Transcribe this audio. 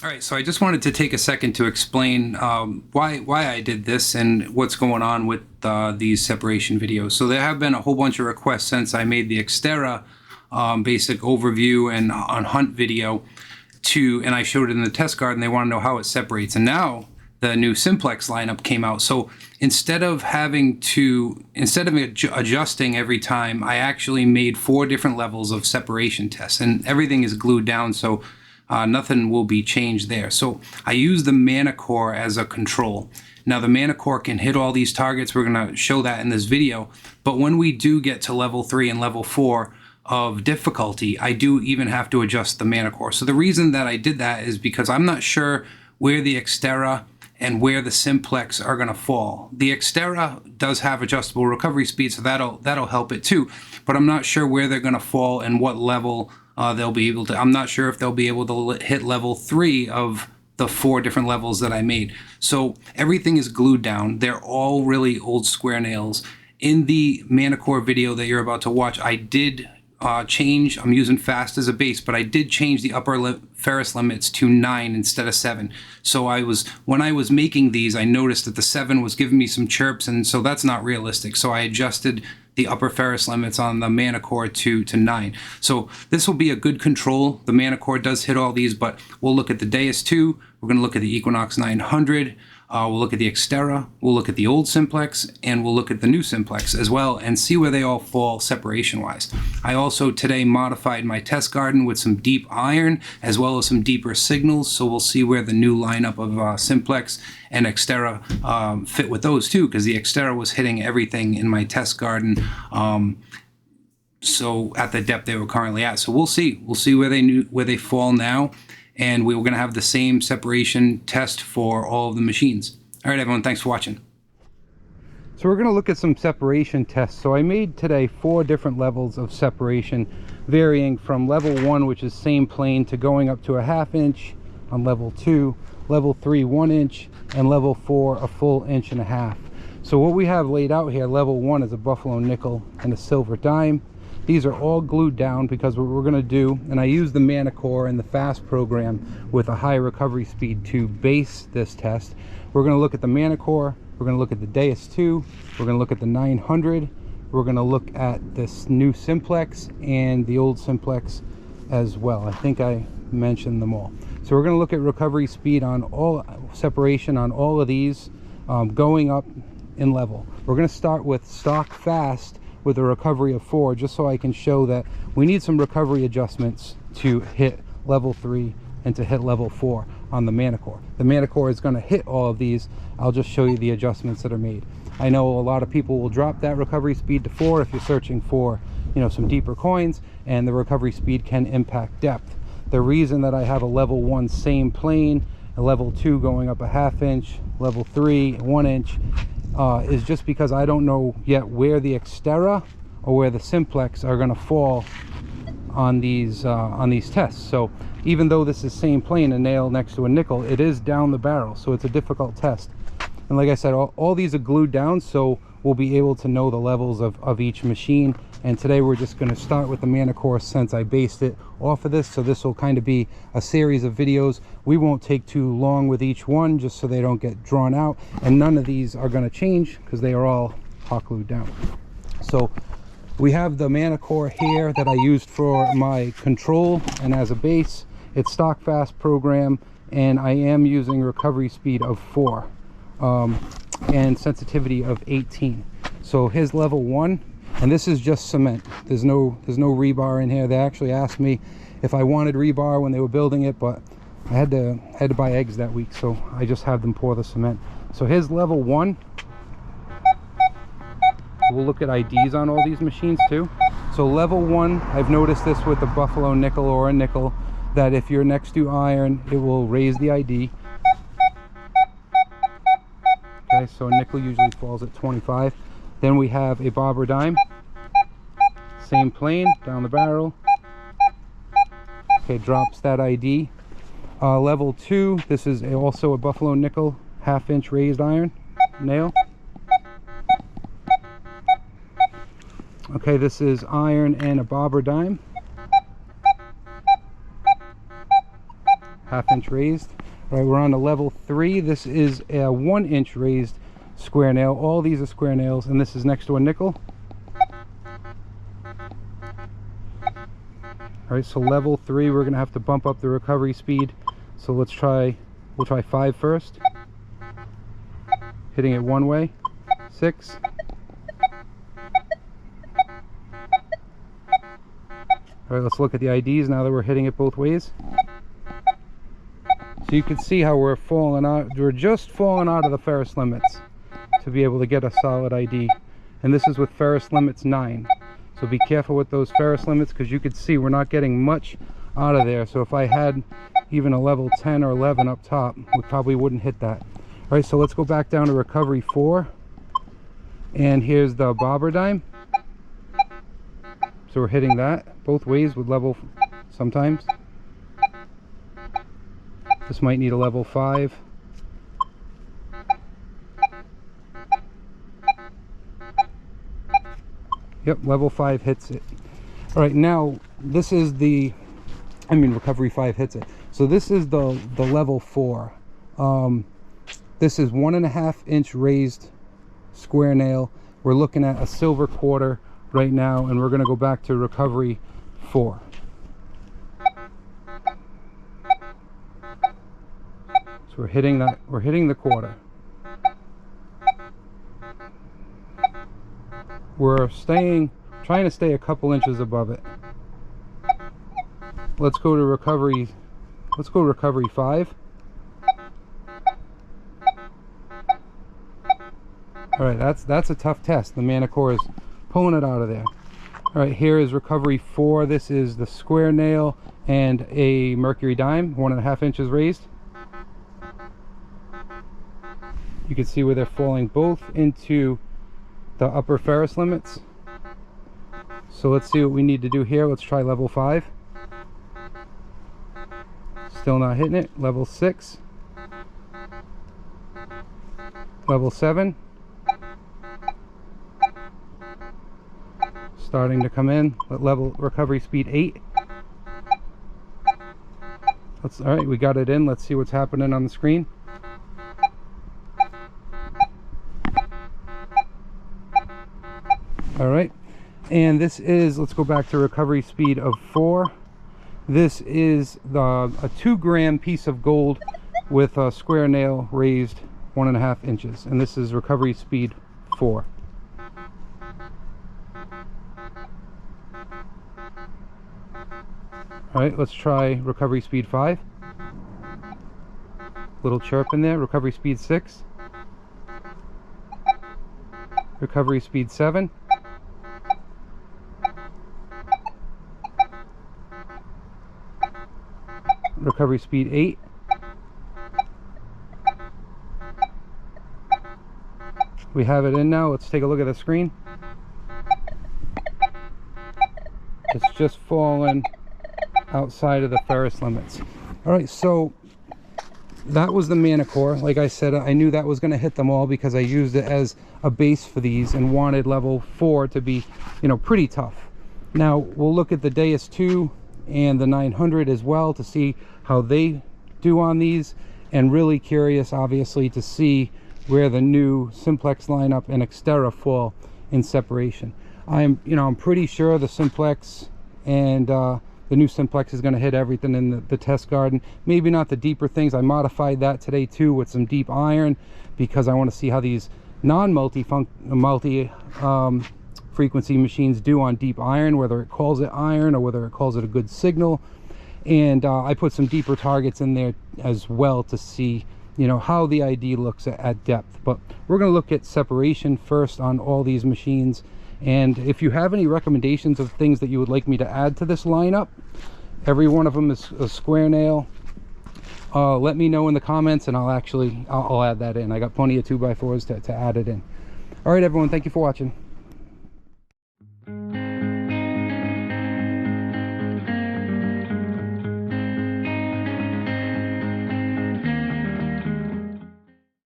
All right, so I just wanted to take a second to explain why I did this and what's going on with these separation videos. So there have been a whole bunch of requests since I made the X-TERRA basic overview and on hunt video and I showed it in the test garden. They want to know how it separates, and now the new simplex lineup came out. So instead of adjusting every time, I actually made 4 different levels of separation tests, and everything is glued down, so nothing will be changed there. So I use the Manticore as a control. Now the Manticore can hit all these targets. We're going to show that in this video. But when we do get to level 3 and level 4 of difficulty, I do even have to adjust the Manticore. So the reason that I did that is because I'm not sure where the X-TERRA and where the simplex are going to fall. The X-TERRA does have adjustable recovery speed, so that'll help it too. But I'm not sure where they're going to fall and what level they'll be able to. I'm not sure if they'll be able to hit level 3 of the 4 different levels that I made. So everything is glued down. They're all really old square nails. In the Manticore video that you're about to watch, I did change. I'm using fast as a base, but I did change the upper ferrous limits to 9 instead of 7. So when I was making these, I noticed that the 7 was giving me some chirps, and so that's not realistic. So I adjusted the upper ferrous limits on the Manticore to 9. So this will be a good control. The Manticore does hit all these, but we'll look at the Deus 2. We're going to look at the Equinox 900. We'll look at the X-TERRA, we'll look at the old simplex, and we'll look at the new simplex as well and see where they all fall separation-wise. I also today modified my test garden with some deep iron as well as some deeper signals, so we'll see where the new lineup of simplex and X-TERRA fit with those too, because the X-TERRA was hitting everything in my test garden. So at the depth they were currently at. So we'll see where they fall now. And we were going to have the same separation test for all of the machines. All right, everyone, thanks for watching. So we're going to look at some separation tests. So I made today 4 different levels of separation, varying from level 1, which is same plane, to going up to a 1/2 inch on level 2, level 3 1 inch, and level 4 a full 1.5 inches. So what we have laid out here, level 1 is a buffalo nickel and a silver dime. These are all glued down because what we're going to do, and I use the Manticore and the fast program with a high recovery speed to base this test. We're going to look at the Manticore, we're going to look at the Deus 2, we're going to look at the 900, we're going to look at this new simplex and the old simplex as well. I think I mentioned them all. So we're going to look at recovery speed on all, separation on all of these, going up in level. We're going to start with stock fast with a recovery of 4, just so I can show that we need some recovery adjustments to hit level 3 and to hit level 4 on the Manticore. The Manticore is going to hit all of these. I'll just show you the adjustments that are made. I know a lot of people will drop that recovery speed to 4 if you're searching for, you know, some deeper coins, and the recovery speed can impact depth. The reason that I have a level 1 same plane, a level 2 going up a 1/2 inch, level 3 1 inch, is just because I don't know yet where the X-TERRA or where the simplex are going to fall on these tests. So even though this is same plane, a nail next to a nickel, it is down the barrel, so it's a difficult test. And like I said, all these are glued down, so we'll be able to know the levels of each machine. And today we're just going to start with the Manticore since I based it off of this. So this will kind of be a series of videos. We won't take too long with each one, just so they don't get drawn out. And none of these are going to change because they are all hot glued down. So we have the Manticore here that I used for my control and as a base. It's stock fast program, and I am using recovery speed of 4 and sensitivity of 18. So his level 1, and this is just cement. There's no rebar in here. They actually asked me if I wanted rebar when they were building it, but I had to buy eggs that week, so I just have them pour the cement. So his level 1, we'll look at IDs on all these machines too. So level 1, I've noticed this with the buffalo nickel or a nickel, that if you're next to iron, it will raise the ID. Okay, so a nickel usually falls at 25. Then we have a bob or dime, same plane, down the barrel. Okay, drops that ID. Level 2, this is also a buffalo nickel, 1/2 inch raised iron nail. Okay, this is iron and a bob or dime. 1/2 inch raised. All right, we're on to level 3. This is a 1-inch raised square nail. All these are square nails, and this is next to a nickel. All right, so level 3, we're gonna have to bump up the recovery speed. So we'll try 5 first. Hitting it one way, 6. All right, let's look at the IDs now that we're hitting it both ways. So you can see how we're falling out. We're just falling out of the Ferris limits to be able to get a solid ID. And this is with Ferris limits 9. So be careful with those Ferris limits, because you can see we're not getting much out of there. So if I had even a level 10 or 11 up top, we probably wouldn't hit that. All right, so let's go back down to recovery 4. And here's the bobber dime. So we're hitting that both ways with level sometimes. This might need a level 5. Yep, level 5 hits it. All right, now this is the, recovery 5 hits it. So this is the level 4. This is 1.5-inch raised square nail. We're looking at a silver quarter right now, and we're going to go back to recovery 4. So we're hitting the quarter. We're trying to stay a couple inches above it. Let's go to recovery 5. All right, that's a tough test. The Manticore is pulling it out of there. All right, here is recovery 4. This is the square nail and a mercury dime, 1.5 inches raised. You can see where they're falling both into the upper Ferris limits. So let's see what we need to do here. Let's try level 5. Still not hitting it. Level 6. Level 7. Starting to come in. Level recovery speed 8. All right, we got it in. Let's see what's happening on the screen. All right, and this is, let's go back to recovery speed of 4. This is a 2-gram piece of gold with a square nail raised 1.5 inches, and this is recovery speed 4. All right, let's try recovery speed 5. Little chirp in there. Recovery speed 6. Recovery speed 7. Recovery speed 8. We have it in now. Let's take a look at the screen. It's just fallen outside of the Ferris limits. All right, so that was the Manticore. Like I said, I knew that was going to hit them all because I used it as a base for these and wanted level 4 to be, pretty tough. Now we'll look at the Deus 2 and the 900 as well to see how they do on these, and really curious obviously to see where the new Simplex lineup and X-TERRA fall in separation. I'm pretty sure the Simplex and the new Simplex is going to hit everything in the test garden. Maybe not the deeper things. I modified that today too with some deep iron because I want to see how these non-multi frequency machines do on deep iron, whether it calls it iron or whether it calls it a good signal. And I put some deeper targets in there as well to see how the ID looks at depth. But we're going to look at separation first on all these machines. And if you have any recommendations of things that you would like me to add to this lineup, every one of them is a square nail. Let me know in the comments and I'll add that in. I got plenty of 2x4s to add it in. All right, everyone, thank you for watching.